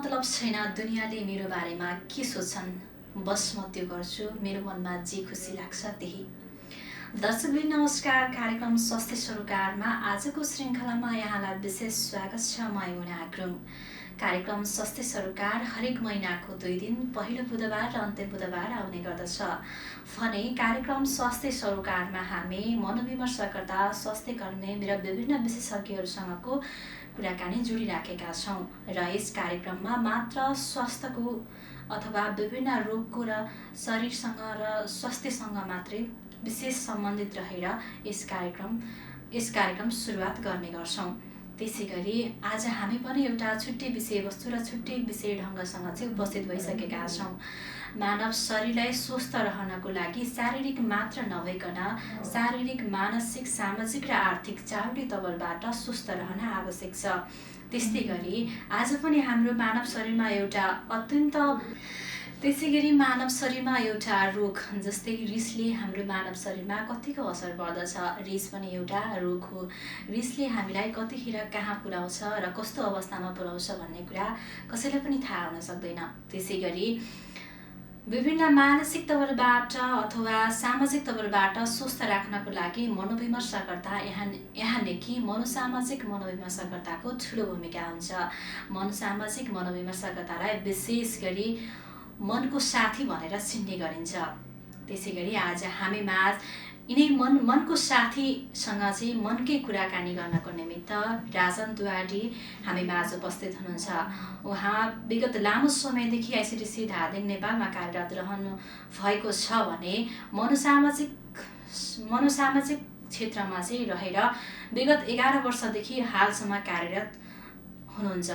मतलब छैन दुनियाँले मेरो बारेमा के सोच्छन्, बस म त्यो गर्छु मेरो मनमा जे खुसी लाग्छ त्यही। दर्शकवृन्द नमस्कार, कार्यक्रम स्वास्थ्य सरोकारमा आजको श्रृङ्खलामा यहाँलाई विशेष स्वागत छ। म युना गुरुङ। कार्यक्रम स्वास्थ्य सरोकार हरेक महिनाको 2 दिन पहिलो बुधबार र अन्तिम बुधबार आउने गर्दछ भने कार्यक्रम स्वास्थ्य सरोकारमा हामी मनोविमर्शकर्ता, स्वास्थ्य कर्मी र विभिन्न विशेषज्ञहरूसँगको कुराकानी जोडिराखेका छौँ र यस कार्यक्रममा मात्र स्वास्थ्यको अथवा विभिन्न रोगको र शरीरसँग र स्वास्थ्यसँग मात्रै विशेष सम्बन्धित रहेर यस कार्यक्रम सुरुवात गर्ने गर्छौँ। त्यसैगरी आज हामी पनि एउटा छुट्टै विषयवस्तु र छुट्टै विषय ढङ्गसँग चाहिँ उपस्थित भइसकेका छौँ। मानव शरीरलाई स्वस्थ रहनको लागि शारीरिक मात्र नभइकन शारीरिक, मानसिक, सामाजिक र आर्थिक चारवटै तवरबाट स्वस्थ रहन आवश्यक छ। त्यस्तै गरी आज पनि हाम्रो मानव शरीरमा एउटा रोग जस्तै रिसले हाम्रो मानव शरीरमा कतिको असर पर्दछ। रिस पनि एउटा रोग हो। रिसले हामीलाई कतिखेर कहाँ पुर्याउँछ र कस्तो अवस्थामा पुर्याउँछ भन्ने कुरा कसैलाई पनि थाहा हुन सक्दैन। त्यसै गरी विभिन्न मानसिक तवरबाट अथवा सामाजिक तवरबाट स्वस्थ राख्नको लागि मनोविमर्शकर्ता यहाँदेखि मनोसामाजिक मनोविमर्शकर्ताको ठुलो भूमिका हुन्छ। मनोसामाजिक मनोविमर्शकर्तालाई विशेष गरी मनको साथी भनेर चिन्ने गरिन्छ। त्यसै गरी आज हामी माझ यिनै मनको साथीसँग चाहिँ मनकै कुराकानी गर्नको निमित्त राजन दुवाडी हामी माझ उपस्थित हुनुहुन्छ। उहाँ विगत लामो समयदेखि आइसिडिसी धादिङ नेपालमा कार्यरत रहनु भएको छ भने मनोसामाजिक क्षेत्रमा चाहिँ रहेर विगत 11 वर्षदेखि हालसम्म कार्यरत हुनुहुन्छ।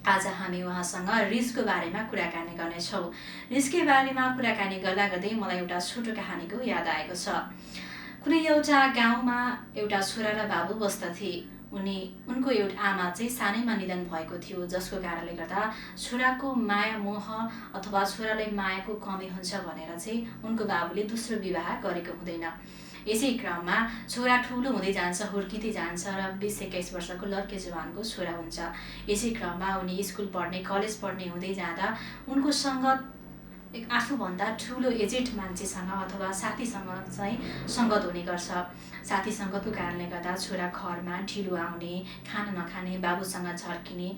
आज हामी उहाँसँग रिसको बारेमा कुराकानी गर्नेछौँ। रिसकै बारेमा कुराकानी गर्दै मलाई एउटा छोटो कहानीको याद आएको छ। कुनै एउटा गाउँमा एउटा छोरा र बाबु बस्दथे। उनको एउटा आमा चाहिँ सानैमा निधन भएको थियो, जसको कारणले गर्दा छोराको माया मोह अथवा छोरालाई मायाको कमी हुन्छ भनेर चाहिँ उनको बाबुले दोस्रो विवाह गरेको हुँदैन। यसै क्रममा छोरा ठुलो हुँदै जान्छ, हुर्किँदै जान्छ र 20-21 वर्षको लड्के जवानको छोरा हुन्छ। यसै क्रममा उनी स्कुल पढ्ने, कलेज पढ्ने हुँदै जाँदा उनको सङ्गत आफूभन्दा ठुलो एजेड मान्छेसँग अथवा साथीसँग चाहिँ सङ्गत हुने गर्छ। साथी सङ्गतको कारणले गर्दा छोरा घरमा ढिलो आउने, खाना नखाने, बाबुसँग झर्किने,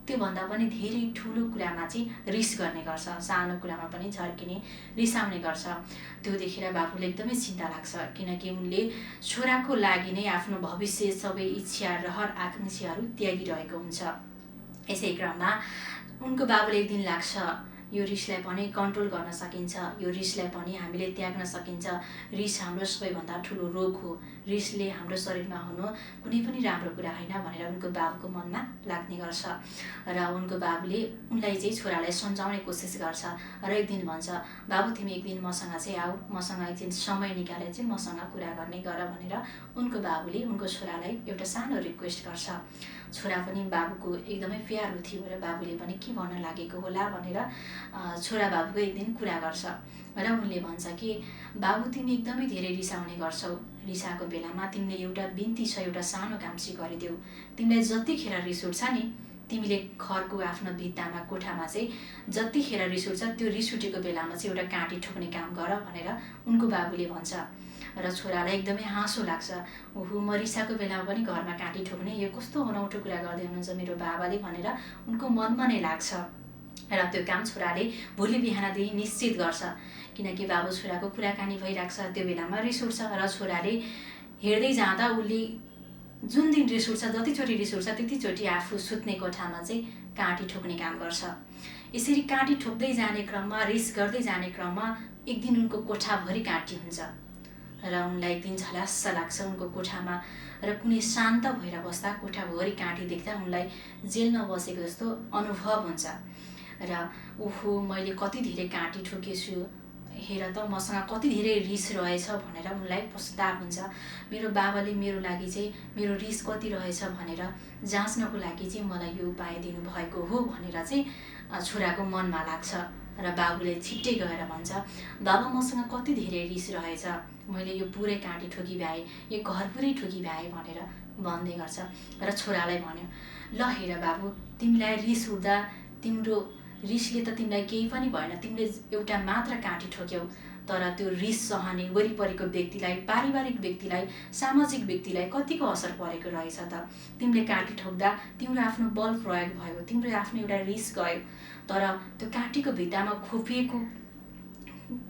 त्योभन्दा पनि धेरै ठुलो कुरामा चाहिँ रिस गर्ने गर्छ। सानो कुरामा पनि झर्किने, रिसाउने गर्छ। त्यो देखेर बाबुले एकदमै चिन्ता लाग्छ, किनकि उनले छोराको लागि नै आफ्नो भविष्य, सबै इच्छा, रहर, आकाङ्क्षाहरू त्यागिरहेको हुन्छ। यसै क्रममा उनको बाबुले एक दिन लाग्छ यो रिसलाई पनि कन्ट्रोल गर्न सकिन्छ, यो रिसलाई पनि हामीले त्याग्न सकिन्छ। रिस हाम्रो सबैभन्दा ठुलो रोग हो। रिसले हाम्रो शरीरमा हुनु कुनै पनि राम्रो कुरा होइन भनेर उनको बाबुको मनमा लाग्ने गर्छ र उनको बाबुले उनलाई चाहिँ छोरालाई सम्झाउने कोसिस गर्छ र एक दिन भन्छ, बाबु तिमी एक दिन मसँग चाहिँ आऊ, मसँग एक दिन समय निकालेर चाहिँ मसँग कुरा गर्ने गर भनेर उनको बाबुले उनको छोरालाई एउटा सानो रिक्वेस्ट गर्छ। छोरा पनि बाबुको एकदमै प्यारो थियो र बाबुले पनि के भन्न लागेको होला भनेर छोरा बाबुको एक दिन कुरा गर्छ र उनले भन्छ कि बाबु तिमी एकदमै धेरै रिसाउने गर्छौ। रिसाएको बेलामा तिमीले एउटा बिन्ती छ, एउटा सानो काम चाहिँ गरिदेऊ। तिमीलाई जतिखेर रिस उठ्छ नि, तिमीले घरको आफ्नो भित्तामा, कोठामा चाहिँ जतिखेर रिस उठ्छ त्यो रिस उठेको बेलामा चाहिँ एउटा काँटी ठोक्ने काम गर भनेर उनको बाबुले भन्छ र छोरालाई एकदमै हाँसो लाग्छ। ओहो, म रिसाएको बेलामा पनि घरमा काँटी ठोक्ने, यो कस्तो अनौठो कुरा गर्दै हुनुहुन्छ मेरो बाबाले भनेर उनको मनमा नै लाग्छ र त्यो काम छोराले भोलि बिहानदेखि निश्चित गर्छ। किनकि बाबु छोराको कुराकानी भइरहेको छ, त्यो बेलामा रिस उठ्छ र छोराले हिँड्दै जाँदा उसले जुन दिन रिस उठ्छ, जतिचोटि रिस उठ्छ त्यतिचोटि आफू सुत्ने कोठामा चाहिँ काँटी ठोक्ने काम गर्छ। यसरी काँटी ठोक्दै जाने क्रममा, रिस गर्दै जाने क्रममा एक दिन उनको कोठाभरि काँटी हुन्छ र उनलाई एक दिन झल्यास्स लाग्छ उनको कोठामा र कुनै शान्त भएर बस्दा कोठाभरि काँटी देख्दा उनलाई जेलमा बसेको जस्तो अनुभव हुन्छ र ओहो, मैले कति धेरै काँटी ठोकेछु, हेर त मसँग कति धेरै रिस रहेछ भनेर उनलाई पश्चाताप हुन्छ। मेरो बाबाले मेरो लागि चाहिँ मेरो रिस कति रहेछ भनेर जाँच्नको लागि चाहिँ मलाई यो उपाय दिनुभएको हो भनेर चाहिँ छोराको मनमा लाग्छ र बाबुले छिट्टै गएर भन्छ, बाबा मसँग कति धेरै रिस रहेछ, मैले यो पुरै काँटी ठोकी भ्याएँ, यो घर पुरै ठोकी भ्याएँ भनेर भन्दै गर्छ र छोरालाई भन्यो, ल हेर बाबु, तिमीलाई रिस उठ्दा तिम्रो रिसले त तिमीलाई केही पनि भएन, तिमीले एउटा मात्र काँटी ठोक्यौ, तर त्यो रिस सहने वरिपरिको व्यक्तिलाई, पारिवारिक व्यक्तिलाई, सामाजिक व्यक्तिलाई कतिको असर परेको रहेछ त। तिमीले काँटी ठोक्दा तिम्रो आफ्नो बल प्रयोग भयो, तिम्रो आफ्नो एउटा रिस गयो, तर त्यो काँटीको भित्तामा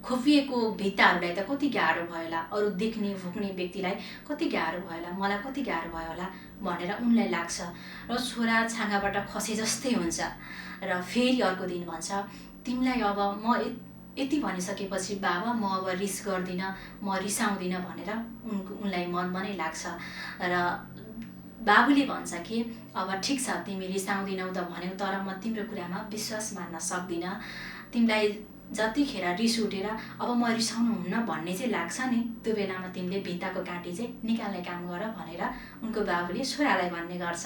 खोपिएको भित्ताहरूलाई त कति गाह्रो भयो होला, अरू देख्ने भोग्ने व्यक्तिलाई कति गाह्रो भयो होला, मलाई कति गाह्रो भयो होला भनेर उनलाई लाग्छ। र छोरा छाँगाबाट खसे जस्तै हुन्छ। र फेरि अर्को दिन भन्छ, तिमीलाई अब म यति भनिसकेपछि बाबा म अब रिस गर्दिनँ, म रिसाउँदिनँ भनेर उनलाई मनमा नै लाग्छ। र बाबुले भन्छ कि अब ठिक छ, तिमी रिसाउँदिनौ त भन्यौ, तर म तिम्रो कुरामा विश्वास मान्न सक्दिनँ। तिमीलाई जतिखेर रिस उठेर अब म रिसाउनु हुन्न भन्ने चाहिँ लाग्छ नि, त्यो बेलामा तिमीले भित्ताको काँटी चाहिँ निकाल्ने काम गर भनेर उनको बाबुले छोरालाई भन्ने गर्छ।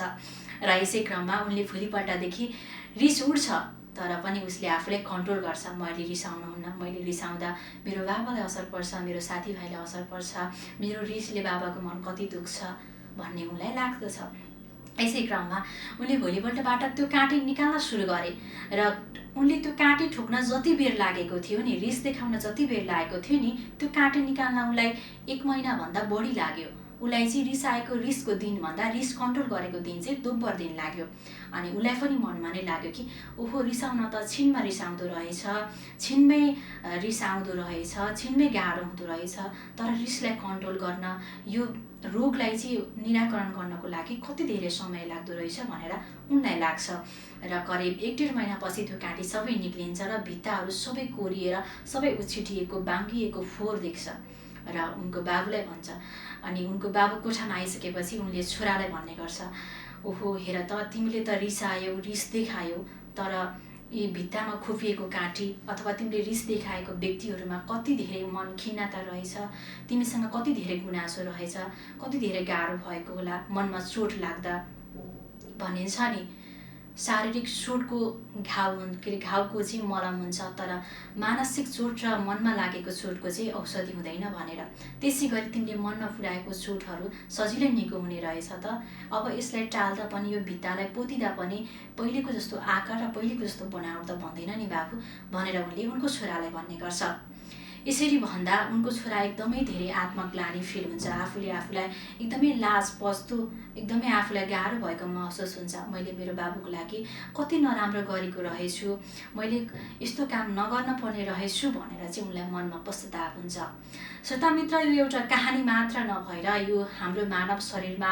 र यसै क्रममा उनले भोलिपल्टदेखि रिस उठ्छ, तर पनि उसले आफूलाई कन्ट्रोल गर्छ। मैले रिसाउनुहुन्न, मैले रिसाउँदा मेरो बाबालाई असर पर्छ, मेरो साथीभाइलाई असर पर्छ, मेरो रिसले बाबाको मन कति दुख्छ भन्ने उनलाई लाग्दछ। यसै क्रममा उनले भोलिपल्टबाट त्यो काँटी निकाल्न सुरु गरे। र उनले त्यो काँटी ठोक्न जति बेर लागेको थियो नि, रिस देखाउन जति बेर लागेको थियो नि, त्यो काँटी निकाल्न उनलाई 1 महिनाभन्दा बढी लाग्यो। उसलाई चाहिँ रिसाएको रिसको दिनभन्दा रिस कन्ट्रोल गरेको दिन चाहिँ दोब्बर दिन लाग्यो। अनि उसलाई पनि मनमा नै लाग्यो कि ओहो, रिसाउन त छिनमा रिसाउँदो रहेछ, छिनमै रिस आउँदो रहेछ, छिनमै गाह्रो हुँदो रहेछ, तर रिसलाई कन्ट्रोल गर्न, यो रोगलाई चाहिँ निराकरण गर्नको लागि कति धेरै समय लाग्दो रहेछ भनेर उनलाई लाग्छ। र करिब 1-1.5 महिनापछि त्यो काँटी सबै निक्लिन्छ र भित्ताहरू सबै कोरिएर सबै उछिटिएको बाङ्गिएको फोहोर देख्छ। र उनको बाबुलाई भन्छ। अनि उनको बाबु कोठामा आइसकेपछि उनले छोरालाई भन्ने गर्छ, ओहो हेर त, तिमीले त रिसायौ, रिस देखायौ, तर यी भित्तामा खोपिएको काँटी अथवा तिमीले रिस देखाएको व्यक्तिहरूमा कति धेरै मन खिन्नता रहेछ, तिमीसँग कति धेरै गुनासो रहेछ, कति धेरै गाह्रो भएको होला मनमा चोट लाग्दा। भनिन्छ नि, शारीरिक चोटको घाउको चाहिँ मलम हुन्छ, तर मानसिक चोट र मनमा लागेको चोटको चाहिँ औषधि हुँदैन भनेर। त्यसै गरी तिमीले मनमा पुर्याएको चोटहरू सजिलै निको हुने रहेछ त। अब यसलाई टाल्दा पनि, यो भित्तालाई पोतिँदा पनि पहिलेको जस्तो आकार र पहिलेको जस्तो बनावट त भन्दैन नि बाबु भनेर उनले उनको छोरालाई भन्ने गर्छ। यसरी भन्दा उनको छोरा एकदमै धेरै आत्मग्लानि फिल हुन्छ, आफूले आफूलाई एकदमै लाज पस्दो, एकदमै आफूलाई गाह्रो भएको महसुस हुन्छ। मैले मेरो बाबुको लागि कति नराम्रो गरेको रहेछु, मैले यस्तो काम नगर्न पर्ने रहेछु भनेर चाहिँ उनलाई मनमा पश्चाताप हुन्छ। श्रोता मित्र, यो एउटा कहानी मात्र नभएर यो हाम्रो मानव शरीरमा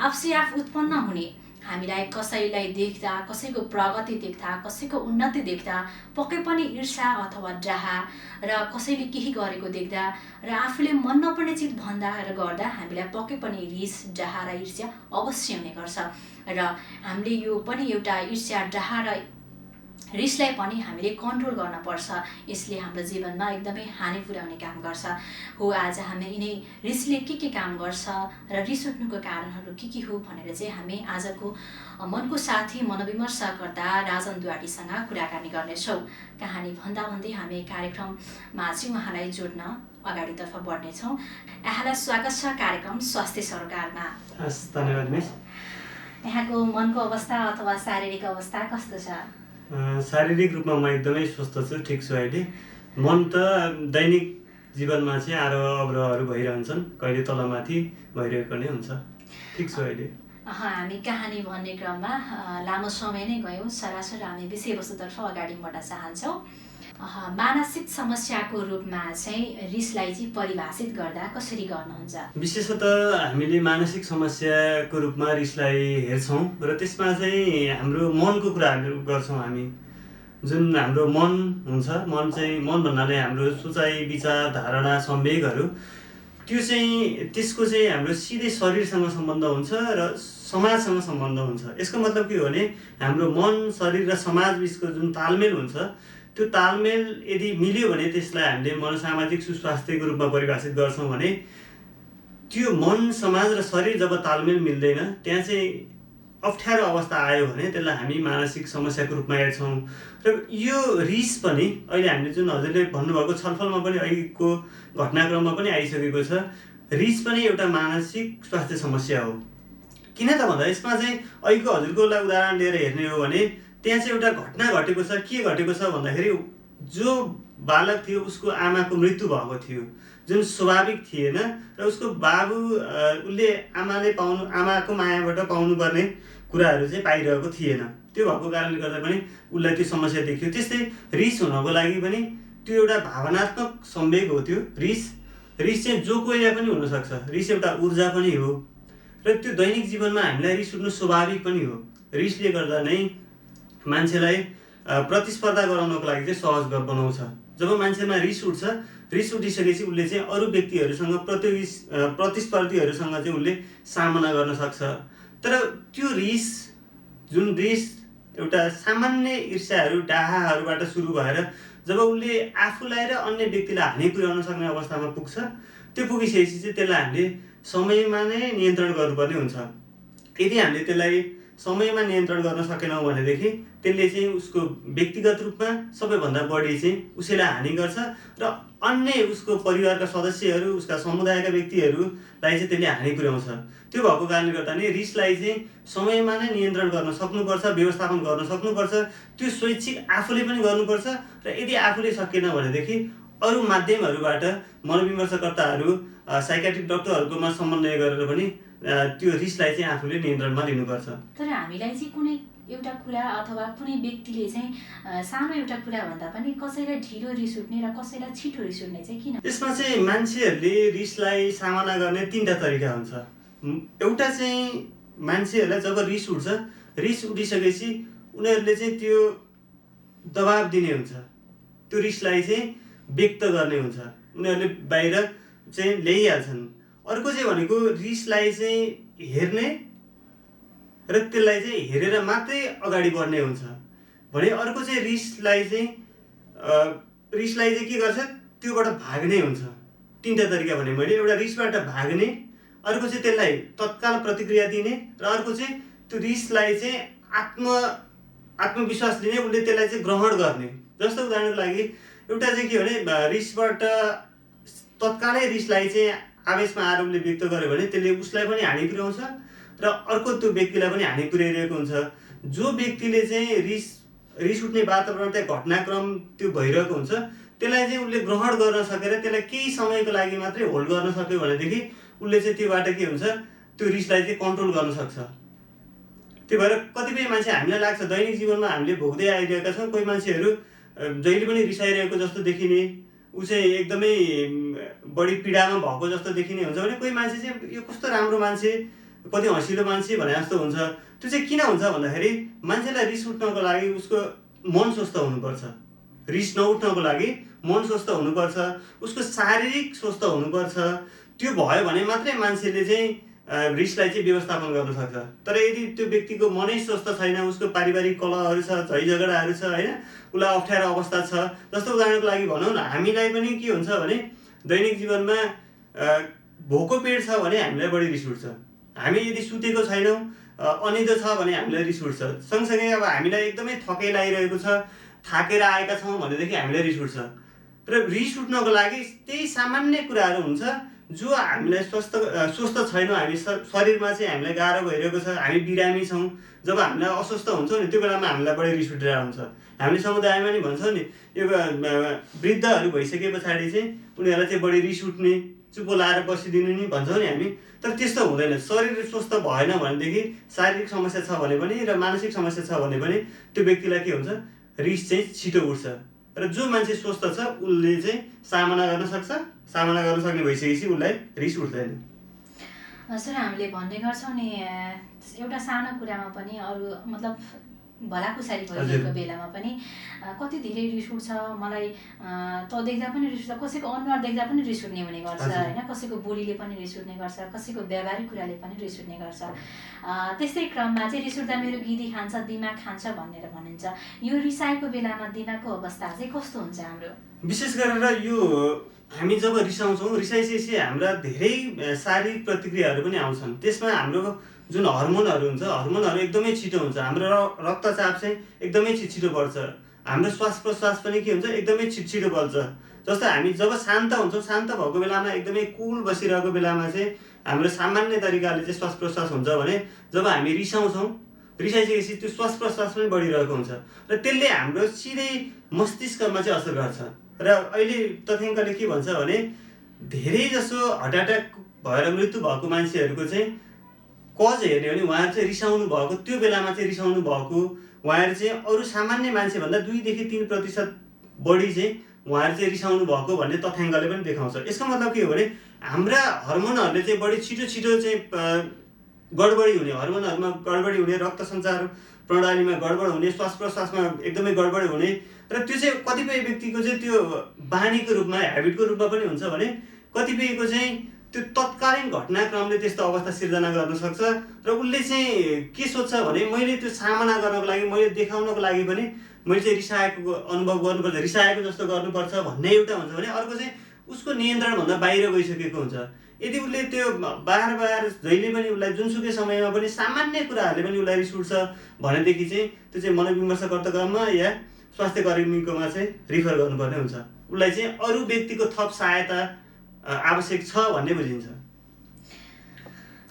आफसे आफ उत्पन्न हुने, हामीलाई कसैलाई देख्दा, कसैको प्रगति देख्दा, कसैको उन्नति देख्दा पक्कै पनि ईर्ष्या अथवा डाहा र कसैले केही गरेको देख्दा र आफूले मन नपर्ने चिज भन्दा र गर्दा हामीलाई पक्कै पनि रिस, डाहा र ईर्ष्या अवश्य हुने गर्छ। र हामीले यो पनि एउटा ईर्ष्या, डाहा र रिसलाई पनि हामीले कन्ट्रोल गर्न पर्छ। यसले हाम्रो जीवनमा एकदमै हानि पुर्याउने काम गर्छ। हो, आज हामी यिनै रिसले के काम गर्छ र रिस उठ्नुको कारणहरू के हो भनेर चाहिँ हामी आजको मनको साथी मनोविमर्शकर्ता राजन दुवाटीसँग कुराकानी गर्नेछौँ। कहानी भन्दा भन्दै हामी कार्यक्रममा चाहिँ उहाँलाई जोड्न अगाडितर्फ बढ्नेछौँ। यहाँलाई स्वागत छ कार्यक्रम स्वास्थ्य सरोकारमा। धन्यवाद मिस। यहाँको मनको अवस्था अथवा शारीरिक अवस्था कस्तो छ? शारीरिक रूपमा म एकदमै स्वस्थ छु, ठिक छु अहिले। मन त दैनिक जीवनमा चाहिँ आरोह अवरोहहरू भइरहन्छन्, कहिले तलमाथि भइरहेको नै हुन्छ। ठिक छु अहिले। हामी कहानी भन्ने क्रममा लामो समय नै गयौँ, सरासर हामी विषयवस्तुतर्फ अगाडि बढ्न चाहन्छौँ। मानसिक समस्याको रूपमा चाहिँ रिसलाई चाहिँ परिभाषित गर्दा कसरी गर्नुहुन्छ? विशेषतः हामीले मानसिक समस्याको रूपमा रिसलाई हेर्छौँ र त्यसमा चाहिँ हाम्रो मनको कुराहरू गर्छौँ हामी। जुन हाम्रो मन हुन्छ, मन भन्नाले हाम्रो सोचाइ, विचार, धारणा, संवेगहरू, त्यो चाहिँ त्यसको चाहिँ हाम्रो सिधै शरीरसँग सम्बन्ध हुन्छ र समाजसँग सम्बन्ध हुन्छ। यसको मतलब के हो भने हाम्रो मन, शरीर र समाज बिचको जुन तालमेल हुन्छ, त्यो तालमेल यदि मिल्यो भने त्यसलाई हामीले मनोसामाजिक सुस्वास्थ्यको रूपमा परिभाषित गर्छौँ भने त्यो मन, समाज र शरीर जब तालमेल मिल्दैन, त्यहाँ चाहिँ अप्ठ्यारो अवस्था आयो भने त्यसलाई हामी मानसिक समस्याको रूपमा हेर्छौँ। र यो रिस पनि अहिले हामीले जुन हजुरले भन्नुभएको छलफलमा पनि अहिलेको घटनाक्रममा पनि आइसकेको छ, रिस पनि एउटा मानसिक स्वास्थ्य समस्या हो। किन त भन्दा यसमा चाहिँ अहिलेको हजुरको उदाहरण लिएर हेर्ने हो भने त्यहाँ चाहिँ एउटा घटना घटेको छ। के घटेको छ भन्दाखेरि जो बालक थियो उसको आमाको मृत्यु भएको थियो, जुन स्वाभाविक थिएन र उसको बाबु उसले आमाको मायाबाट पाउनुपर्ने कुराहरू चाहिँ पाइरहेको थिएन। त्यो भएको कारणले गर्दा पनि उसलाई त्यो समस्या देखियो। त्यस्तै रिस हुनको लागि पनि त्यो एउटा भावनात्मक संवेग हो। त्यो रिस चाहिँ जो कोहीलाई पनि हुनसक्छ। रिस एउटा ऊर्जा पनि हो र त्यो दैनिक जीवनमा हामीलाई रिस उठ्नु स्वाभाविक पनि हो। रिसले गर्दा नै मान्छेलाई प्रतिस्पर्धा गराउनको लागि चाहिँ सहज बनाउँछ। जब मान्छेमा रिस उठ्छ, रिस उठिसकेपछि उसले चाहिँ अरू व्यक्तिहरूसँग प्रतिस्पर्धीहरूसँग चाहिँ उसले सामना गर्न सक्छ। तर त्यो जुन रिस एउटा सामान्य ईर्ष्याहरू डाहाहरूबाट सुरु भएर जब उसले आफूलाई र अन्य व्यक्तिलाई हानि पुर्याउन सक्ने अवस्थामा पुग्छ, त्यो पुगिसकेपछि चाहिँ त्यसलाई हामीले समयमा नै नियन्त्रण गर्नुपर्ने हुन्छ। यदि हामीले त्यसलाई समयमा नियन्त्रण गर्न सकेनौँ भनेदेखि त्यसले चाहिँ उसको व्यक्तिगत रूपमा सबैभन्दा बढी चाहिँ उसैलाई हानि गर्छ र अन्य उसको परिवारका सदस्यहरू, उसका समुदायका व्यक्तिहरूलाई चाहिँ त्यसले हानि पुर्याउँछ। त्यो भएको कारणले गर्दा नै रिसलाई चाहिँ समयमा नै नियन्त्रण गर्न सक्नुपर्छ, व्यवस्थापन गर्न सक्नुपर्छ। त्यो स्वैच्छिक आफूले पनि गर्नुपर्छ र यदि आफूले सकेन भनेदेखि अरू माध्यमहरूबाट मनोविमर्शकर्ताहरू, साइकियाट्रिक डक्टरहरूकोमा समन्वय गरेर पनि त्यो रिसलाई चाहिँ आफूले नियन्त्रणमा लिनुपर्छ। तर हामीलाई चाहिँ कुनै एउटा कुरा अथवा कुनै व्यक्तिले चाहिँ सानो एउटा कुरा भन्दा पनि कसैलाई ढिलो रिस उठ्ने र कसैलाई छिटो रिस उठ्ने चाहिँ किन? यसमा चाहिँ मान्छेहरूले रिसलाई सामना गर्ने 3टा तरिका हुन्छ। एउटा चाहिँ मान्छेहरूलाई जब रिस उठ्छ, रिस उठिसकेपछि उनीहरूले चाहिँ त्यो दबाब दिने हुन्छ, त्यो रिसलाई चाहिँ व्यक्त गर्ने हुन्छ, उनीहरूले बाहिर चाहिँ ल्याइहाल्छन्। अर्को चाहिँ भनेको रिसलाई चाहिँ हेर्ने र त्यसलाई चाहिँ हेरेर मात्रै अगाडि बढ्ने हुन्छ भने अर्को चाहिँ रिसलाई चाहिँ के गर्छ, त्योबाट भाग्ने हुन्छ। 3टा तरिका भने मैले, एउटा रिसबाट भाग्ने, अर्को चाहिँ त्यसलाई तत्काल प्रतिक्रिया दिने र अर्को चाहिँ त्यो रिसलाई चाहिँ आत्मविश्वास दिने, उसले त्यसलाई चाहिँ ग्रहण गर्ने। जस्तो उदाहरणको लागि एउटा चाहिँ के भने रिसबाट तत्कालै रिसलाई चाहिँ आवेशमा आएर उसले व्यक्त गर्यो भने त्यसले उसलाई पनि हानि पुर्याउँछ र अर्को त्यो व्यक्तिलाई पनि हानि पुर्याइरहेको हुन्छ। जो व्यक्तिले चाहिँ रिस उठ्ने वातावरण त्यहाँ घटनाक्रम त्यो भइरहेको हुन्छ त्यसलाई चाहिँ उसले ग्रहण गर्न सकेर त्यसलाई केही समयको लागि मात्रै होल्ड गर्न सक्यो भनेदेखि उसले चाहिँ त्योबाट के हुन्छ, त्यो रिसलाई चाहिँ कन्ट्रोल गर्न सक्छ। त्यही भएर कतिपय मान्छे हामीलाई लाग्छ दैनिक जीवनमा हामीले भोग्दै आइरहेका छौँ, कोही मान्छेहरू जहिले पनि रिसाइरहेको जस्तो देखिने, ऊ चाहिँ एकदमै बढी पीडामा भएको जस्तो देखिने हुन्छ भने कोही मान्छे चाहिँ यो कस्तो राम्रो मान्छे, कति हँसिलो मान्छे भने जस्तो हुन्छ। त्यो चाहिँ किन हुन्छ भन्दाखेरि मान्छेलाई रिस उठ्नको लागि उसको मन स्वस्थ हुनुपर्छ। रिस नउठ्नको लागि मन स्वस्थ हुनुपर्छ, उसको शारीरिक स्वस्थ हुनुपर्छ। त्यो भयो भने मात्रै मान्छेले चाहिँ रिसलाई चाहिँ व्यवस्थापन गर्न सक्छ। तर यदि त्यो व्यक्तिको मनै स्वस्थ छैन, उसको पारिवारिक कलहहरू छ, झैझगडाहरू छ, होइन, उसलाई अप्ठ्यारो अवस्था छ। जस्तो उदाहरणको लागि भनौँ न, हामीलाई पनि के हुन्छ भने दैनिक जीवनमा भोको पेट छ भने हामीलाई बढी रिस उठ्छ। हामी यदि सुतेको छैनौँ, अनिद्रो छ भने हामीलाई रिस उठ्छ। सँगसँगै अब हामीलाई एकदमै थकाइ लागिरहेको छ, थाकेर आएका छौँ भनेदेखि हामीलाई रिस उठ्छ। र रिस उठ्नको लागि त्यही सामान्य कुराहरू हुन्छ जो हामीलाई स्वस्थ छैनौँ, हामी शरीरमा चाहिँ हामीलाई गाह्रो भइरहेको छ, हामी बिरामी छौँ। जब हामीलाई अस्वस्थ हुन्छौँ नि त्यो बेलामा हामीलाई बढी रिस उठिरहेको हुन्छ। हामीले समुदायमा नि भन्छौँ नि, यो वृद्धहरू भइसके पछाडि चाहिँ उनीहरूलाई चाहिँ बढी रिस उठ्ने, चुप्पो लाएर बसिदिनु नि भन्छौँ नि हामी। तर त्यस्तो हुँदैन। शरीर स्वस्थ भएन भनेदेखि शारीरिक समस्या छ भने पनि र मानसिक समस्या छ भने पनि त्यो व्यक्तिलाई के हुन्छ, रिस चाहिँ छिटो उठ्छ। र जो मान्छे स्वस्थ छ उसले चाहिँ सामना गर्न सक्छ, सामना गर्न सक्ने भइसकेपछि उसलाई रिस उठ्दैन। सर, हामीले भन्ने गर्छौँ नि एउटा सानो कुरामा पनि अरू मतलब भलाकुसारी भइरहेको बेलामा पनि कति धेरै रिस उठ्छ। मलाई त देख्दा पनि रिस उठ्छ, कसैको अनुहार देख्दा पनि रिस उठ्ने हुने गर्छ, होइन, कसैको बोलीले पनि रिस उठ्ने गर्छ, कसैको व्यावहारिक कुराले पनि रिस उठ्ने गर्छ। त्यस्तै क्रममा चाहिँ रिस उठ्दा मेरो गिदी खान्छ, दिमाग खान्छ भनेर भनिन्छ। यो रिसाएको बेलामा दिमागको अवस्था चाहिँ कस्तो हुन्छ हाम्रो? विशेष गरेर यो हामी जब रिसाउँछौँ, रिसाइसकेपछि हाम्रा धेरै शारीरिक प्रतिक्रियाहरू पनि आउँछन्। त्यसमा हाम्रो जुन हर्मोनहरू हुन्छ, हर्मोनहरू एकदमै छिटो हुन्छ। हाम्रो रक्तचाप चाहिँ एकदमै छिटो बढ्छ। हाम्रो श्वास प्रश्वास पनि के हुन्छ, एकदमै छिटो बढ्छ। जस्तो हामी जब शान्त हुन्छौँ, शान्त भएको बेलामा एकदमै कुल बसिरहेको बेलामा चाहिँ हाम्रो सामान्य तरिकाले चाहिँ श्वास प्रश्वास हुन्छ भने जब हामी रिसाउँछौँ रिसाइसकेपछि त्यो श्वास प्रश्वास पनि बढिरहेको हुन्छ र त्यसले हाम्रो सिधै मस्तिष्कमा चाहिँ असर गर्छ। र अहिले तथ्याङ्कले के भन्छ भने धेरै जसो हार्ट एट्याक भएर मृत्यु भएको मान्छेहरूको चाहिँ कज हेर्ने हो भने उहाँहरू चाहिँ रिसाउनु भएको, त्यो बेलामा चाहिँ रिसाउनु भएको, उहाँहरू चाहिँ अरू सामान्य मान्छेभन्दा 2 देखि 3% बढी चाहिँ उहाँहरू चाहिँ रिसाउनु भएको भन्ने तथ्याङ्कले पनि देखाउँछ। यसको मतलब के हो भने हाम्रा हर्मोनहरूले चाहिँ बढी छिटो चाहिँ गडबडी हुने, हर्मोनहरूमा गडबडी हुने, रक्त सञ्चार प्रणालीमा गडबड हुने, श्वास प्रश्वासमा एकदमै गडबड हुने र त्यो चाहिँ कतिपय व्यक्तिको चाहिँ त्यो बानीको रूपमा, ह्याबिटको रूपमा पनि हुन्छ भने कतिपयको चाहिँ त्यो तत्कालीन घटनाक्रमले त्यस्तो अवस्था सिर्जना गर्न सक्छ र उसले चाहिँ के सोच्छ भने मैले त्यो सामना गर्नको लागि, मैले देखाउनको लागि पनि मैले चाहिँ रिसाएको अनुभव गर्नुपर्छ, रिसाएको जस्तो गर्नुपर्छ भन्ने एउटा हुन्छ भने अर्को चाहिँ उसको नियन्त्रणभन्दा बाहिर गइसकेको हुन्छ। यदि उसले त्यो बार जहिले पनि उसलाई जुनसुकै समयमा पनि सामान्य कुराहरूले पनि उसलाई रिस उठ्छ भनेदेखि चाहिँ त्यो चाहिँ मनोविमर्शकर्तामा या स्वास्थ्य कर्मीकोमा चाहिँ रिफर गर्नुपर्ने हुन्छ। उसलाई चाहिँ अरू व्यक्तिको थप सहायता आवश्यक छ भन्ने बुझिन्छ।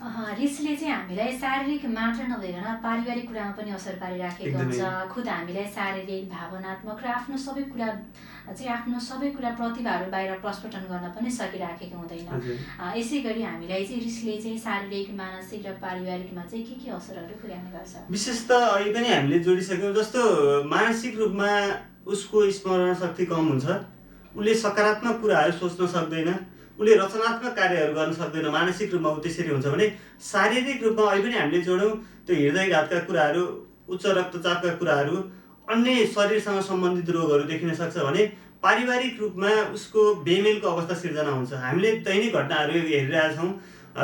रिसले चाहिँ हामीलाई शारीरिक मात्र नभइकन पारिवारिक कुरामा पनि असर पारिराखेको हुन्छ। खुद हामीलाई शारीरिक, भावनात्मक र आफ्नो सबै कुरा प्रतिभाहरू बाहिर प्रस्फुटन गर्न पनि सकिराखेको हुँदैन। यसै गरी हामीलाई चाहिँ रिसले चाहिँ शारीरिक, मानसिक र पारिवारिकमा चाहिँ के असरहरू पुर्याउने गर्छ? विशेष त अहिले पनि हामीले जोडिसक्यौँ। जस्तो मानसिक रूपमा उसको स्मरण शक्ति कम हुन्छ, उसले सकारात्मक कुराहरू सोच्न सक्दैन, उसले रचनात्मक कार्यहरू गर्न सक्दैन, मानसिक रूपमा ऊ त्यसरी हुन्छ भने शारीरिक रूपमा अहिले पनि हामीले जोडौँ त्यो हृदयघातका कुराहरू, उच्च रक्तचापका कुराहरू, अन्य शरीरसँग सम्बन्धित रोगहरू देखिन सक्छ भने पारिवारिक रूपमा उसको बेमेलको अवस्था सिर्जना हुन्छ। हामीले दैनिक घटनाहरू हेरिरहेछौँ,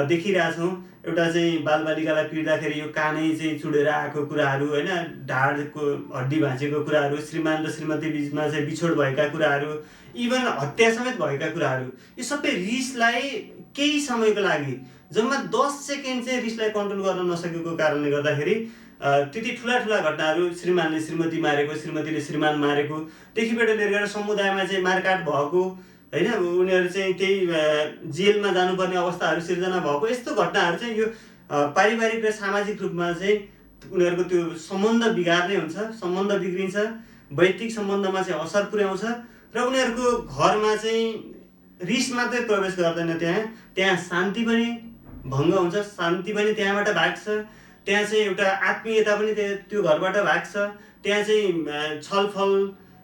देखिरहेछौँ। एउटा चाहिँ बालबालिकालाई पिट्दाखेरि यो कानै चाहिँ चुडेर आएको कुराहरू, होइन, ढाडको हड्डी भाँचेको कुराहरू, श्रीमान र श्रीमती बिचमा चाहिँ बिछोड भएका कुराहरू, इभन हत्या समेत भएका कुराहरू, यो सबै रिसलाई केही समयको लागि जम्मा 10 सेकेन्ड चाहिँ रिसलाई कन्ट्रोल गर्न नसकेको कारणले गर्दाखेरि त्यति ठुला घटनाहरू, श्रीमानले श्रीमती मारेको, श्रीमतीले श्रीमान मारेको, देखिबाट लिएर गएर समुदायमा चाहिँ मारकाट भएको, होइन, उनीहरू चाहिँ त्यही जेलमा जानुपर्ने अवस्थाहरू सिर्जना भएको, यस्तो घटनाहरू चाहिँ यो पारिवारिक र सामाजिक रूपमा चाहिँ उनीहरूको त्यो सम्बन्ध बिगार्ने हुन्छ, सम्बन्ध बिग्रिन्छ, वैयक्तिक सम्बन्धमा चाहिँ असर पुर्याउँछ र उनीहरूको घरमा चाहिँ रिस मात्रै प्रवेश गर्दैन, त्यहाँ शान्ति पनि भङ्ग हुन्छ, शान्ति पनि त्यहाँबाट भाग्छ, त्यहाँ चाहिँ एउटा आत्मीयता पनि त्यो घरबाट भाग्छ, त्यहाँ चाहिँ छलफल,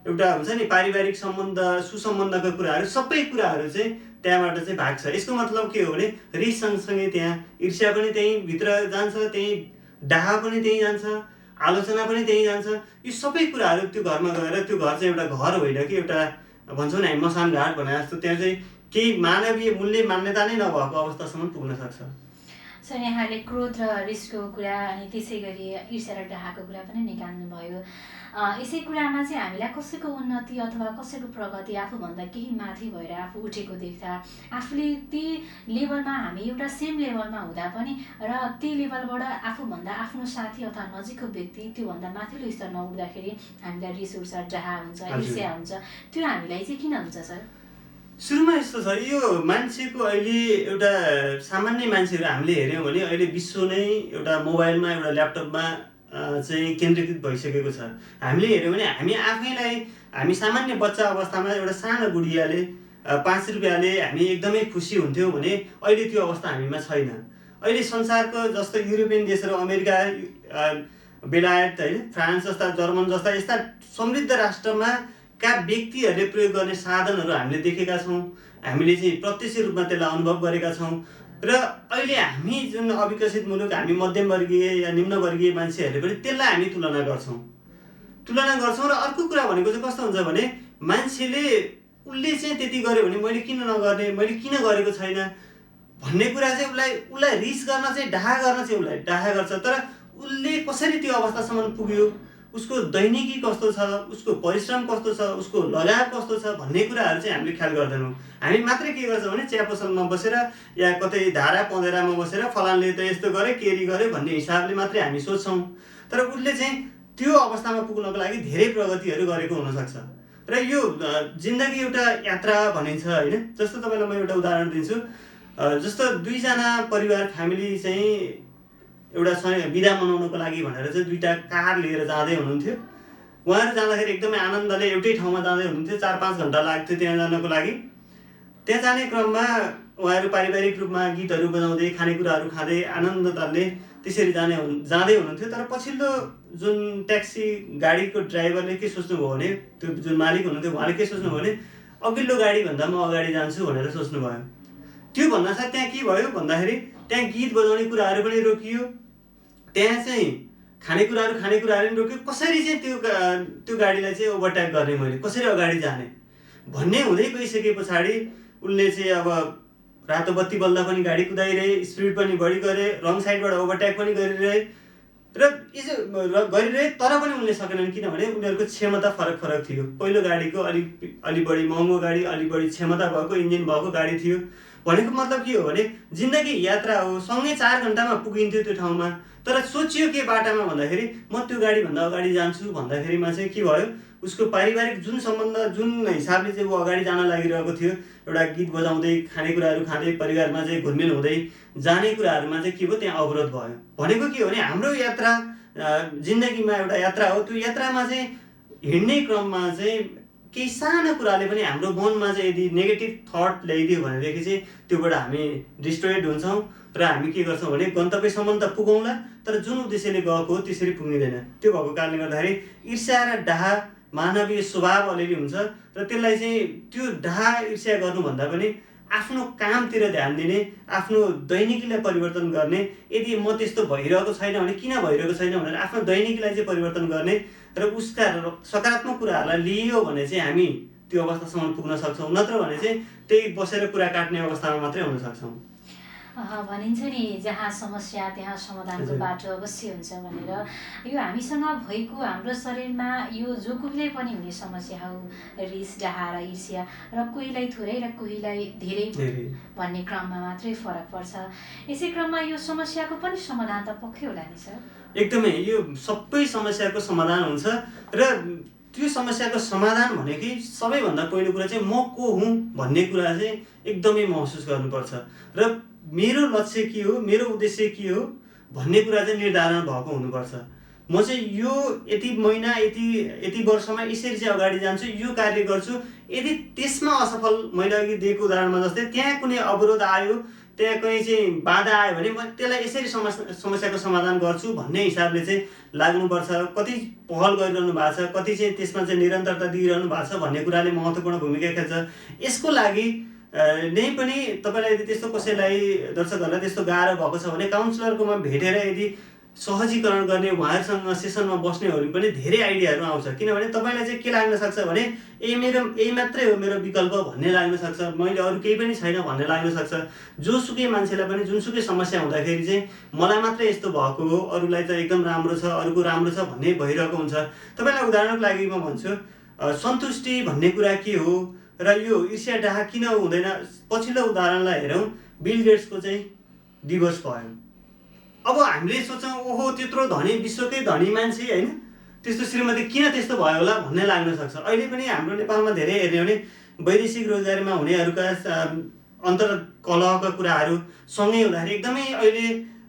एउटा हुन्छ नि पारिवारिक सम्बन्ध, सुसम्बन्धका कुराहरू, सबै कुराहरू चाहिँ त्यहाँबाट चाहिँ भाग्छ। यसको मतलब के हो भने रिस सँगसँगै त्यहाँ ईर्ष्या पनि त्यहीँ भित्र जान्छ, त्यहीँ डाहा पनि त्यहीँ जान्छ, आलोचना पनि त्यहीँ जान्छ। यो सबै कुराहरू त्यो घरमा गएर, त्यो घर चाहिँ एउटा घर होइन कि एउटा भन्छौँ नि हामी मसान घाट भने जस्तो, त्यहाँ चाहिँ केही मानवीय मूल्य मान्यता नै नभएको अवस्थासम्म पुग्न सक्छ। सर, यहाँले क्रोध र रिसको कुरा अनि त्यसै गरी ईर्ष्या र डाहाको कुरा पनि निकाल्नुभयो। यसै कुरामा चाहिँ हामीलाई कसैको उन्नति अथवा कसैको प्रगति आफूभन्दा केही माथि भएर आफू उठेको देख्दा आफूले त्यही लेभलमा, हामी एउटा सेम लेभलमा हुँदा पनि र त्यही लेभलबाट आफूभन्दा आफ्नो साथी अथवा नजिकको व्यक्ति त्योभन्दा माथिल्लो स्तरमा उठ्दाखेरि हामीलाई रिस उठ्छ, डाहा हुन्छ, ईर्ष्या हुन्छ। त्यो हामीलाई चाहिँ किन हुन्छ सर? सुरुमा यस्तो छ, यो मान्छेको अहिले एउटा सामान्य मान्छेहरू हामीले हेऱ्यौँ भने अहिले विश्व नै एउटा मोबाइलमा, एउटा ल्यापटपमा चाहिँ केन्द्रीकृत भइसकेको छ। हामीले हेऱ्यौँ भने हामी आफैलाई, हामी सामान्य बच्चा अवस्थामा एउटा सानो गुडियाले 5 रुपियाँले हामी एकदमै खुसी हुन्थ्यौँ भने अहिले त्यो अवस्था हामीमा छैन। अहिले संसारको जस्तो युरोपियन देशहरू, अमेरिका, बेलायत, होइन, फ्रान्स जस्ता, जर्मन जस्ता यस्ता समृद्ध राष्ट्रमा का व्यक्तिहरूले प्रयोग गर्ने साधनहरू हामीले देखेका छौँ, हामीले चाहिँ प्रत्यक्ष रूपमा त्यसलाई अनुभव गरेका छौँ र अहिले हामी जुन अविकसित मुलुक, हामी मध्यमवर्गीय या निम्नवर्गीय मान्छेहरूले पनि त्यसलाई हामी तुलना गर्छौँ र अर्को कुरा भनेको चाहिँ कस्तो हुन्छ भने मान्छेले उसले चाहिँ त्यति गर्यो भने मैले किन नगर्ने, मैले किन गरेको छैन भन्ने कुरा चाहिँ उसलाई रिस गर्न चाहिँ, डाहा गर्न चाहिँ उसलाई डाहा गर्छ। तर उसले कसरी त्यो अवस्थासम्म पुग्यो, उसको दैनिकी कस्तो छ, उसको परिश्रम कस्तो छ, उसको लगाव कस्तो छ भन्ने कुराहरू चाहिँ हामीले ख्याल गर्दैनौँ। हामी मात्रै के गर्छौँ भने चिया पसलमा बसेर या कतै धारा पँधेरामा बसेर फलानले त यस्तो गरे, केरी गरे भन्ने हिसाबले मात्रै हामी सोच्छौँ। तर उसले चाहिँ त्यो अवस्थामा पुग्नको लागि धेरै प्रगतिहरू गरेको हुनसक्छ र यो जिन्दगी एउटा यात्रा भनिन्छ, होइन। जस्तो तपाईँलाई म एउटा उदाहरण दिन्छु। जस्तो 2जना परिवार, फ्यामिली चाहिँ एउटा बिदा मनाउनको लागि भनेर चाहिँ 2टा कार लिएर जाँदै हुनुहुन्थ्यो। उहाँहरू जाँदाखेरि एकदमै आनन्दले एउटै ठाउँमा जाँदै हुनुहुन्थ्यो। 4-5 घन्टा लाग्थ्यो त्यहाँ जानको लागि। त्यहाँ जाने क्रममा उहाँहरू पारिवारिक रूपमा गीतहरू बजाउँदै खानेकुराहरू खाँदै आनन्दताले त्यसरी जाँदै हुनुहुन्थ्यो। तर पछिल्लो जुन ट्याक्सी गाडीको ड्राइभरले के सोच्नुभयो भने, त्यो जुन मालिक हुनुहुन्थ्यो उहाँले के सोच्नुभयो भने अघिल्लो गाडीभन्दा म अगाडि जान्छु भनेर सोच्नुभयो। त्यो भन्नासाथ त्यहाँ के भयो भन्दाखेरि त्यहाँ गीत बजाउने कुराहरू पनि रोकियो, त्यहाँ चाहिँ खानेकुराहरू पनि रोक्यो। कसरी चाहिँ त्यो गाडीलाई चाहिँ ओभरटेक गर्ने, मैले कसरी अगाडि जाने भन्ने हुँदै गइसके पछाडि उसले चाहिँ अब रातो बत्ती बल्दा पनि गाडी कुदाइरहे, स्पिड पनि बढी गरे, रङ साइडबाट ओभरटेक पनि गरिरहे र गरिरहे। तर पनि उनले सकेनन्, किनभने उनीहरूको क्षमता फरक थियो। पहिलो गाडीको अलि बढी महँगो गाडी, अलि बढी क्षमता भएको इन्जिन भएको गाडी थियो। भनेको मतलब के हो भने जिन्दगी यात्रा हो, सँगै 4 घन्टामा पुगिन्थ्यो त्यो ठाउँमा। तर सोचियो के बाटामा भन्दाखेरि म त्यो गाडीभन्दा अगाडि जान्छु भन्दाखेरिमा चाहिँ के भयो, उसको पारिवारिक जुन सम्बन्ध, जुन हिसाबले चाहिँ ऊ अगाडि जान लागिरहेको थियो, एउटा गीत बजाउँदै खानेकुराहरू खाँदै परिवारमा चाहिँ घुलमिल हुँदै जाने कुराहरूमा चाहिँ के भयो, त्यहाँ अवरोध भयो। भनेको के हो भने हाम्रो यात्रा जिन्दगीमा एउटा यात्रा हो। त्यो यात्रामा चाहिँ हिँड्ने क्रममा चाहिँ केही सानो कुराले पनि हाम्रो मनमा चाहिँ यदि नेगेटिभ थट ल्याइदियो भनेदेखि चाहिँ त्योबाट हामी डिस्ट्रोयड हुन्छौँ र हामी के गर्छौँ भने गन्तव्यसम्म त पुगौँला, तर जुन उद्देश्यले गएको हो त्यसरी पुग्दैन। त्यो भएको कारणले गर्दाखेरि ईर्ष्या र डाहा मानवीय स्वभाव अलिअलि हुन्छ र त्यसलाई चाहिँ त्यो डाहा ईर्ष्या गर्नुभन्दा पनि आफ्नो कामतिर ध्यान दिने, आफ्नो दैनिकीलाई परिवर्तन गर्ने। यदि म त्यस्तो भइरहेको छैन भने किन भइरहेको छैन भनेर आफ्नो दैनिकीलाई चाहिँ परिवर्तन गर्ने र उसका सकारात्मक कुराहरूलाई लियो भने चाहिँ हामी त्यो अवस्थासम्म पुग्न सक्छौँ। नत्र भने चाहिँ त्यही बसेर कुरा काट्ने अवस्थामा मात्रै हुन सक्छौँ। भनिन्छ नि जहाँ समस्या त्यहाँ समाधानको बाटो अवश्य हुन्छ भनेर। यो हामीसँग भएको हाम्रो शरीरमा यो जो कोहीलाई पनि हुने समस्या हो, रिस, डाहा र ईर्ष्या, र कोहीलाई थोरै र कोहीलाई धेरै भन्ने क्रममा मात्रै फरक पर्छ। यसै क्रममा यो समस्याको पनि समाधान त पक्कै होला नि सर? एकदमै, यो सबै समस्याको समाधान हुन्छ र त्यो समस्याको समाधान भनेकै सबैभन्दा पहिलो कुरा चाहिँ म को हुँ भन्ने कुरा चाहिँ एकदमै महसुस गर्नुपर्छ र मेरो लक्ष्य के हो, मेरो उद्देश्य के हो भन्ने कुरा चाहिँ निर्धारण भएको हुनुपर्छ। म चाहिँ यो यति महिना यति वर्षमा यसरी चाहिँ अगाडि जान्छु, यो कार्य गर्छु। यदि त्यसमा असफल, मैले अघि दिएको उदाहरणमा जस्तै त्यहाँ कुनै अवरोध आयो, त्यहाँ कहीँ चाहिँ बाधा आयो भने म त्यसलाई यसरी समस्याको समाधान गर्छु भन्ने हिसाबले चाहिँ लाग्नुपर्छ। कति पहल गरिरहनु भएको छ, कति चाहिँ त्यसमा चाहिँ निरन्तरता दिइरहनु भएको छ भन्ने कुराले महत्त्वपूर्ण भूमिका खेल्छ। यसको लागि नै पनि तपाईँलाई यदि त्यस्तो कसैलाई, दर्शकहरूलाई त्यस्तो गाह्रो भएको छ भने काउन्सिलरकोमा भेटेर यदि सहजीकरण गर्ने, उहाँहरूसँग सेसनमा बस्नेहरू पनि धेरै आइडियाहरू आउँछ। किनभने तपाईँलाई चाहिँ के लाग्न सक्छ भने यही मात्रै हो मेरो विकल्प भन्ने लाग्न सक्छ, मैले अरू केही पनि छैन भन्ने लाग्न सक्छ। जोसुकै मान्छेलाई पनि जुनसुकै समस्या हुँदाखेरि चाहिँ मलाई मात्रै यस्तो भएको हो, अरूलाई त एकदम राम्रो छ, अरूको राम्रो छ भन्ने भइरहेको हुन्छ। तपाईँलाई उदाहरणको लागि म भन्छु, सन्तुष्टि भन्ने कुरा के हो र यो ईर्ष्या डाहा किन हुँदैन। पछिल्लो उदाहरणलाई हेरौँ, बिल गेट्सको चाहिँ डिभोर्स भयो। अब हामीले सोच्छौँ ओहो त्यत्रो धनी, विश्वकै धनी मान्छे होइन, त्यस्तो श्रीमती किन त्यस्तो भयो होला भन्ने लाग्न सक्छ। अहिले पनि हाम्रो नेपालमा धेरै हेर्ने हो भने वैदेशिक रोजगारीमा हुनेहरूका अन्तर्कलहका कुराहरू सँगै हुँदाखेरि एकदमै अहिले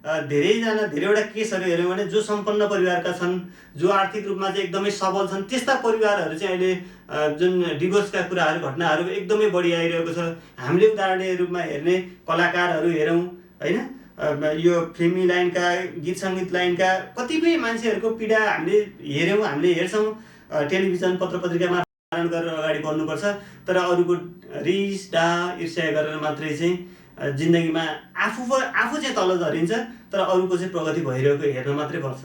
धेरैवटा केसहरू हेऱ्यौँ भने जो सम्पन्न परिवारका छन्, जो आर्थिक रूपमा चाहिँ एकदमै सबल छन्, त्यस्ता परिवारहरू चाहिँ अहिले जुन डिभोर्सका कुराहरू, घटनाहरू एकदमै बढी आइरहेको छ। हामीले उदाहरणीय रूपमा हेर्ने कलाकारहरू हेरौँ होइन, यो फिल्मी लाइनका, गीत सङ्गीत लाइनका कतिपय मान्छेहरूको पीडा हामीले हेर्छौँ। टेलिभिजन, पत्र पत्रिकामा धारण गरेर अगाडि बढ्नुपर्छ, तर अरूको रिस, डाहा, ईर्ष्या गरेर मात्रै चाहिँ जिन्दगीमा आफू चाहिँ तल झरिन्छ, तर अरूको चाहिँ प्रगति भइरहेको हेर्न मात्रै पर्छ।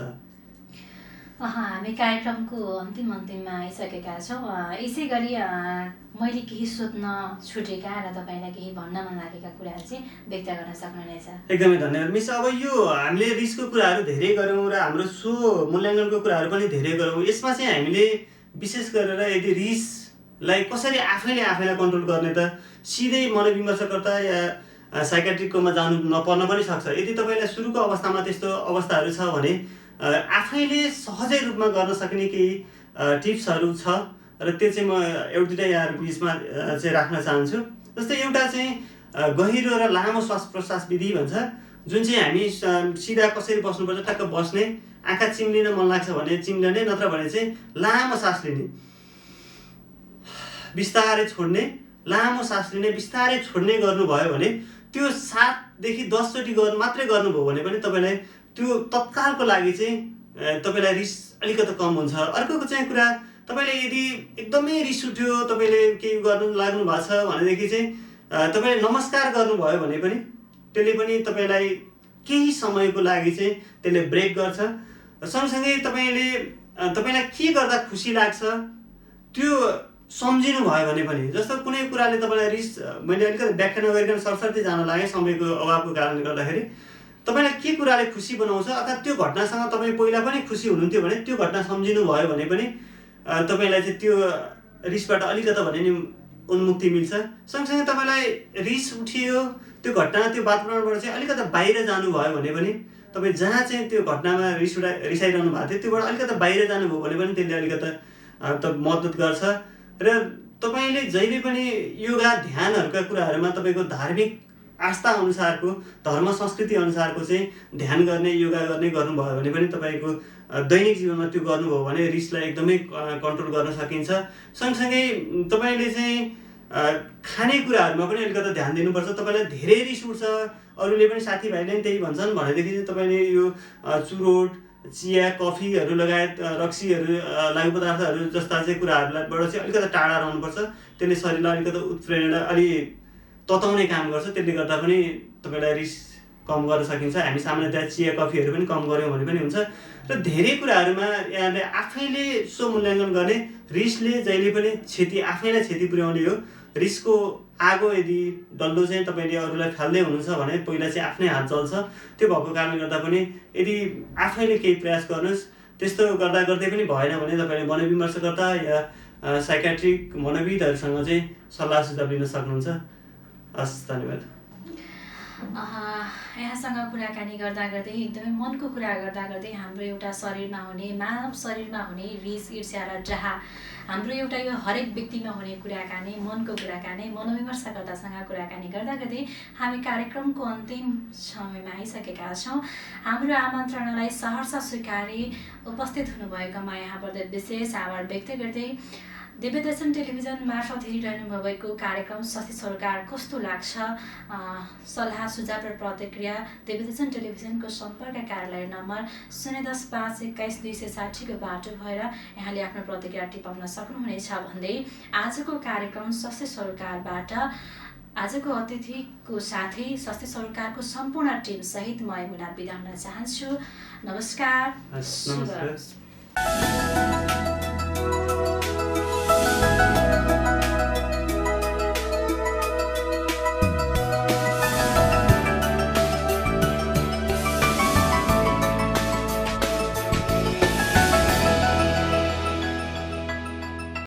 हामी कार्यक्रमको अन्तिममा आइसकेका छौँ। यसै गरी मैले केही सोध्न छुटेका र तपाईँलाई केही भन्न मन लागेका कुराहरू चाहिँ व्यक्त गर्न सक्नुहुनेछ? एकदमै धन्यवाद मिस। अब यो हामीले रिसको कुराहरू धेरै गऱ्यौँ र हाम्रो मूल्याङ्कनको कुराहरू पनि धेरै गऱ्यौँ। यसमा चाहिँ हामीले विशेष गरेर यदि रिसलाई कसरी आफैलाई कन्ट्रोल गर्ने, त सिधै मनोविमर्शकर्ता या साइकेट्रिककोमा जानु नपर्न पनि सक्छ। यदि तपाईँलाई सुरुको अवस्थामा त्यस्तो अवस्थाहरू छ भने आफैले सहजै रूपमा गर्न सक्ने केही टिप्सहरू छ र त्यो चाहिँ म एउटा-दुईवटा यहाँ बिचमा चाहिँ राख्न चाहन्छु। जस्तै एउटा चाहिँ गहिरो र लामो श्वास प्रश्वास विधि भन्छ, जुन चाहिँ हामी सिधा कसरी बस्नुपर्छ टक्क बस्ने, आँखा चिम्लिन मन लाग्छ भने चिम्लने, नत्र भने चाहिँ लामो सास लिने, बिस्तारै छोड्ने, लामो सास लिने बिस्तारै छोड्ने गर्नुभयो भने त्यो 7 देखि 10 चोटि मात्रै गर्नुभयो भने पनि तपाईँलाई त्यो तत्कालको लागि चाहिँ तपाईँलाई रिस अलिकति कम हुन्छ। अर्को चाहिँ कुरा, तपाईँले यदि एकदमै रिस उठ्यो, तपाईँले केही गर्नु लाग्नु भएको छ भनेदेखि चाहिँ तपाईँले नमस्कार गर्नुभयो भने पनि त्यसले पनि तपाईँलाई केही समयको लागि चाहिँ त्यसले ब्रेक गर्छ। सँगसँगै तपाईँलाई के गर्दा खुसी लाग्छ त्यो सम्झिनु भयो भने पनि, जस्तो कुनै कुराले तपाईँलाई रिस, मैले अलिकति व्याख्या नगरिकन सरसर्ती जान लागेँ समयको अभावको कारणले गर्दाखेरि, तपाईँलाई के कुराले खुसी बनाउँछ अथवा त्यो घटनासँग तपाईँ पहिला पनि खुसी हुनुहुन्थ्यो भने त्यो घटना सम्झिनु भयो भने पनि तपाईँलाई चाहिँ त्यो रिसबाट अलिकति भने नि उन्मुक्ति मिल्छ। सँगसँगै तपाईँलाई रिस उठियो, त्यो घटना त्यो वातावरणबाट चाहिँ अलिकति बाहिर जानुभयो भने पनि, तपाईँ जहाँ चाहिँ त्यो घटनामा रिसाइरहनु भएको थियो त्योबाट अलिकति बाहिर जानुभयो भने पनि त्यसले अलिकति मद्दत गर्छ। र तपाईँले जहिले पनि योगा ध्यानहरूका कुराहरूमा तपाईँको धार्मिक आस्था अनुसारको, धर्म संस्कृति अनुसारको चाहिँ ध्यान गर्ने, योगा गर्ने गर्नुभयो भने पनि तपाईँको दैनिक जीवनमा त्यो गर्नुभयो भने रिसलाई एकदमै कन्ट्रोल गर्न सकिन्छ। सँगसँगै तपाईँले चाहिँ खानेकुराहरूमा पनि अलिकति ध्यान दिनुपर्छ। तपाईँलाई धेरै रिस उठ्छ, अरूले पनि साथीभाइले पनि त्यही भन्छन् भनेदेखि चाहिँ तपाईँले यो चुरोट, चिया, कफीहरू लगायत रक्सीहरू, लागु पदार्थहरू जस्ता चाहिँ कुराहरूबाट चाहिँ अलिकति टाढा रहनुपर्छ। त्यसले शरीरलाई अलिकति उत्प्रेरणा अलि तताउने काम गर्छ। त्यसले गर्दा पनि तपाईँलाई रिस कम गर्न सकिन्छ। हामी सामान्यतया चिया कफीहरू पनि कम गऱ्यौँ भने पनि हुन्छ। र धेरै कुराहरूमा यहाँले आफैले स्वमूल्याङ्कन गर्ने, रिसले जहिले पनि आफैलाई क्षति पुर्याउने हो। रिसको आगो यदि डल्लो चाहिँ तपाईँले अरूलाई फाल्दै हुनुहुन्छ भने पहिला चाहिँ आफ्नै हात जल्छ। त्यो भएको कारणले गर्दा पनि यदि आफैले केही प्रयास गर्नुहोस्। त्यस्तो गर्दा गर्दै पनि भएन भने तपाईँले मनोविमर्शकर्ता या साइकेट्रिक मनोविदहरूसँग चाहिँ सल्लाह सुझाव लिन सक्नुहुन्छ। हस्, धन्यवाद। यहाँसँग कुराकानी गर्दा गर्दै, एकदमै मनको कुरा गर्दा गर्दै हाम्रो एउटा शरीरमा हुने, मानव शरीरमा हुने रिस, ईर्ष्या र जहा, हाम्रो एउटा यो हरेक व्यक्तिमा हुने कुराकानी, मनको कुराकानी, मनोविमर्शकर्तासँग कुराकानी गर्दा गर्दै हामी कार्यक्रमको अन्तिम समयमा आइसकेका छौँ। हाम्रो आमन्त्रणालाई सहर्ष स्वीकारी उपस्थित हुनुभएकोमा यहाँबाट विशेष आभार व्यक्त गर्दै दिव्यदर्शन टेलिभिजन मार्फत हेरिरहनु भएको कार्यक्रम शशि सरकार कस्तो लाग्छ, सल्लाह सुझाव र प्रतिक्रिया दिव्यदर्शन टेलिभिजनको सम्पर्क कार्यालय नम्बर 010-521-260 को बाटो भएर यहाँले आफ्नो प्रतिक्रिया टिपाउन सक्नुहुनेछ भन्दै आजको कार्यक्रम शशि सरकारबाट आजको अतिथिको साथै शशि सरकारको सम्पूर्ण टिम सहित म यमुना बिदा हुन चाहन्छु। नमस्कार।